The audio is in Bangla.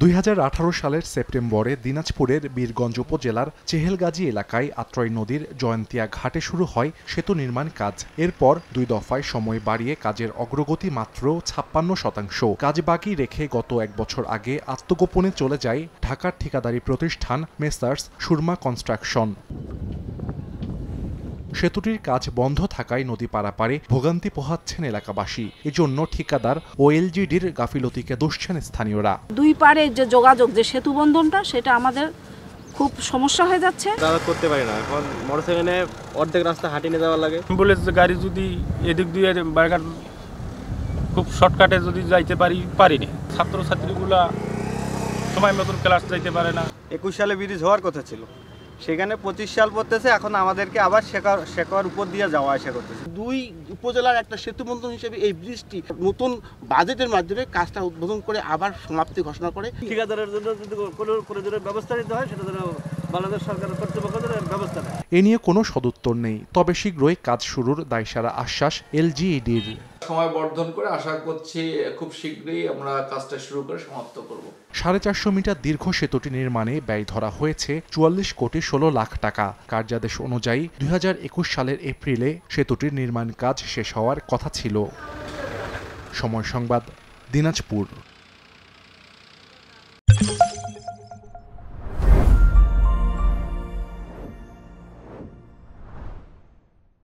2018 সালের সেপ্টেম্বরে দিনাজপুরের বীরগঞ্জ উপজেলার চেহেলগাজী এলাকায় আত্রাই নদীর জয়ন্তিয়া ঘাটে শুরু হয় সেতু নির্মাণ কাজ। এরপর 2 দফায় সময় বাড়িয়ে কাজের অগ্রগতি মাত্র 56%। কাজ বাকি রেখে গত 1 বছর আগে আত্মগোপনে চলে যায় ঢাকার ঠিকাদারি প্রতিষ্ঠান মেসার্স সুরমা কনস্ট্রাকশন। সেতুটির কাজ বন্ধ থাকায় নদী পারাপারে ভোগান্তি পোহাচ্ছেন এলাকাবাসী। এজন্য ঠিকাদার ও এলজিডির গাফিলতিকে দুষছেন স্থানীয়রা। দুই পারে যে যোগাযোগ, যে সেতু বন্ধনটা, সেটা আমাদের খুব সমস্যা হয়ে যাচ্ছে। যাতায়াত করতে পারি না, এখন মোটরসাইকেলে অর্ধেক রাস্তা হাঁটিয়ে নিয়ে যাওয়া লাগে। অ্যাম্বুলেন্স গাড়ি যদি এদিক দিয়ে বাগান খুব শর্টকাটে যদি যাইতে পারিনি, ছাত্রছাত্রীগুলা সময় মতন ক্লাস যাইতে পারে না। 21 সালে ব্রিজ হওয়ার কথা ছিল, সেখানে 25 সাল পড়তেছে, এখন আমাদেরকে আবার শেখার উপর দিয়ে যাওয়া আসা করতেছে। দুই উপজেলার একটা সেতু বন্ধন হিসেবে এই ব্রিজটি নতুন বাজেটের মাধ্যমে কাজটা উদ্বোধন করে আবার সমাপ্তি ঘোষণা করে। ঠিকাদারের জন্য যদি কোনো ব্যবস্থা নিতে হয়, সেটা যেন বাংলাদেশ সরকারের কর্তৃপক্ষ ব্যবস্থা নেয়। এ নিয়ে কোনো সদুত্তর নেই, তবে শীঘ্রই কাজ শুরুর দায়সারা আশ্বাস এলজিইডির। সময় বর্ধন করে আশা করছি খুব শীঘ্রই আমরা কাজটা শুরু করে সমাপ্ত করব। 450 মিটার দীর্ঘ সেতুটি নির্মাণে ব্যয় ধরা হয়েছে 44 কোটি 16 লাখ টাকা। কার্যাদেশ অনুযায়ী 2021 সালের এপ্রিলে সেতুটির নির্মাণ কাজ শেষ হওয়ার কথা ছিল। সময় সংবাদ, দিনাজপুর।